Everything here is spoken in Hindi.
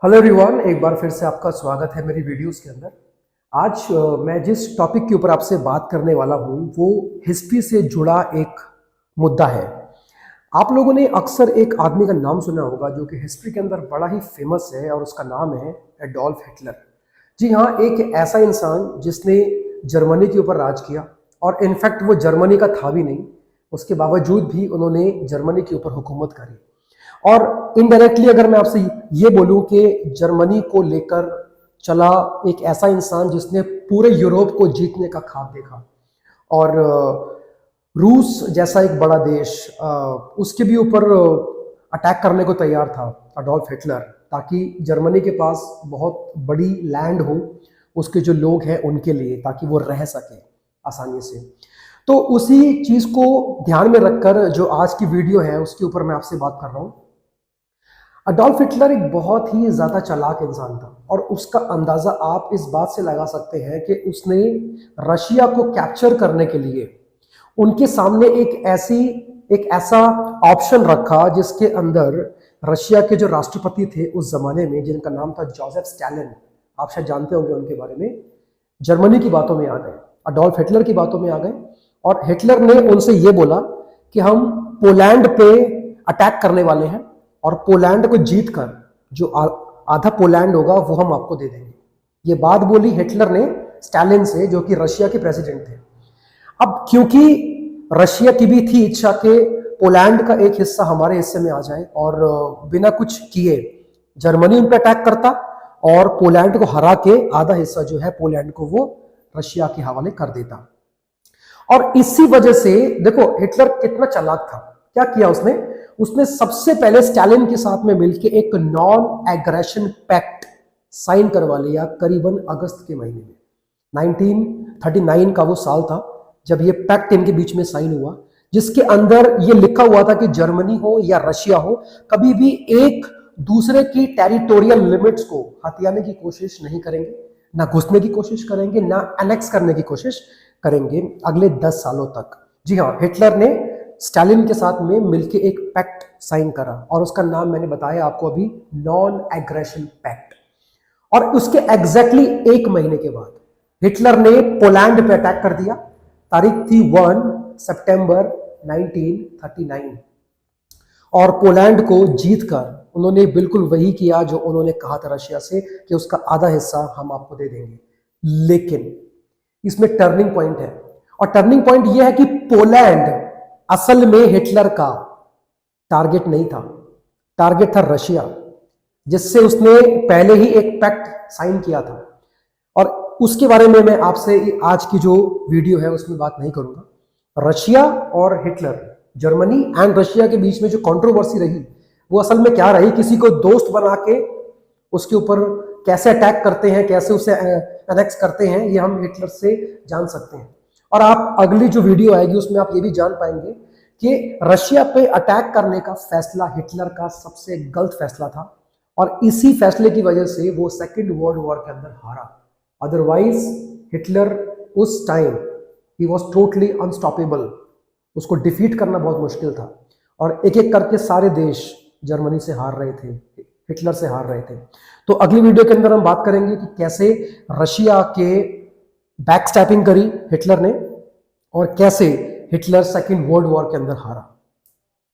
हेलो एवरीवन, एक बार फिर से आपका स्वागत है मेरी वीडियोस के अंदर। आज मैं जिस टॉपिक के ऊपर आपसे बात करने वाला हूँ वो हिस्ट्री से जुड़ा एक मुद्दा है। आप लोगों ने अक्सर एक आदमी का नाम सुना होगा जो कि हिस्ट्री के अंदर बड़ा ही फेमस है और उसका नाम है एडोल्फ हिटलर। जी हाँ, एक ऐसा इंसान जिसने जर्मनी के ऊपर राज किया और इनफैक्ट वो जर्मनी का था भी नहीं, उसके बावजूद भी उन्होंने जर्मनी के ऊपर हुकूमत करी। और इनडायरेक्टली अगर मैं आपसे ये बोलूं कि जर्मनी को लेकर चला एक ऐसा इंसान जिसने पूरे यूरोप को जीतने का ख्वाब देखा और रूस जैसा एक बड़ा देश उसके भी ऊपर अटैक करने को तैयार था अडोल्फ हिटलर, ताकि जर्मनी के पास बहुत बड़ी लैंड हो उसके जो लोग हैं उनके लिए, ताकि वो रह सके आसानी से। तो उसी चीज को ध्यान में रखकर जो आज की वीडियो है उसके ऊपर मैं आपसे बात कर रहा हूं। अडोल्फ हिटलर एक बहुत ही ज्यादा चालाक इंसान था और उसका अंदाजा आप इस बात से लगा सकते हैं कि उसने रशिया को कैप्चर करने के लिए उनके सामने एक ऐसा ऑप्शन रखा जिसके अंदर रशिया के जो राष्ट्रपति थे उस जमाने में, जिनका नाम था जोसेफ स्टालिन, आप शायद जानते होंगे उनके बारे में, जर्मनी की बातों में आ गए, अडोल्फ हिटलर की बातों में आ गए और हिटलर ने उनसे ये बोला कि हम पोलैंड पे अटैक करने वाले हैं और पोलैंड को जीत कर जो आधा पोलैंड होगा वो हम आपको दे देंगे। ये बात बोली हिटलर ने स्टालिन से, जो कि रशिया के प्रेसिडेंट थे। अब क्योंकि रशिया की भी थी इच्छा कि पोलैंड का एक हिस्सा हमारे हिस्से में आ जाए और बिना कुछ किए जर्मनी उन पर अटैक करता और पोलैंड को हरा के आधा हिस्सा जो है पोलैंड को वो रशिया के हवाले कर देता। और इसी वजह से देखो हिटलर कितना चालाक था। क्या किया उसने सबसे पहले स्टालिन के साथ में मिलकर एक नॉन एग्रेशन पैक्ट साइन करवा लिया करीबन अगस्त के महीने में। 1939 का वो साल था जब ये पैक्ट इनके बीच में साइन हुआ, जिसके अंदर ये लिखा हुआ था कि जर्मनी हो या रशिया हो, कभी भी एक दूसरे की टेरिटोरियल लिमिट्स को हथियाने की कोशिश नहीं करेंगे, ना घुसने की कोशिश करेंगे, ना एनेक्स करने की कोशिश करेंगे अगले 10 सालों तक। जी हाँ, हिटलर ने स्टालिन के साथ में मिलकर एक पैक्ट साइन करा और उसका नाम मैंने बताया आपको अभी, नॉन एग्रेशन पैक्ट। और उसके एग्जैक्टली एक महीने के बाद हिटलर ने पोलैंड पे अटैक कर दिया। तारीख थी 1 सितंबर 1939 और पोलैंड को जीतकर उन्होंने बिल्कुल वही किया जो उन्होंने कहा था रशिया से कि उसका आधा हिस्सा हम आपको दे देंगे। लेकिन इसमें टर्निंग पॉइंट है और टर्निंग पॉइंट यह है कि पोलैंड असल में हिटलर का टारगेट नहीं था, टारगेट था रशिया, जिससे उसने पहले ही एक पैक्ट साइन किया था। और उसके बारे में मैं आपसे आज की जो वीडियो है उसमें बात नहीं करूंगा। रशिया और हिटलर, जर्मनी एंड रशिया के बीच में जो कंट्रोवर्सी रही वो असल में क्या रही, किसी को दोस्त बना के उसके ऊपर कैसे अटैक करते हैं, कैसे उसे एनेक्स करते हैं, ये हम हिटलर से जान सकते हैं। और आप अगली जो वीडियो आएगी उसमें आप ये भी जान पाएंगे कि रशिया पे अटैक करने का फैसला हिटलर का सबसे गलत फैसला था और इसी फैसले की वजह से वो सेकेंड वर्ल्ड वॉर के अंदर हारा। अदरवाइज हिटलर उस time he was totally unstoppable, उसको डिफीट करना बहुत मुश्किल था और एक एक करके सारे देश जर्मनी से हार रहे थे, हिटलर से हार रहे थे। तो अगली वीडियो के अंदर हम बात करेंगे कि कैसे रशिया के बैकस्टैपिंग करी हिटलर ने और कैसे हिटलर सेकेंड वर्ल्ड वॉर के अंदर हारा।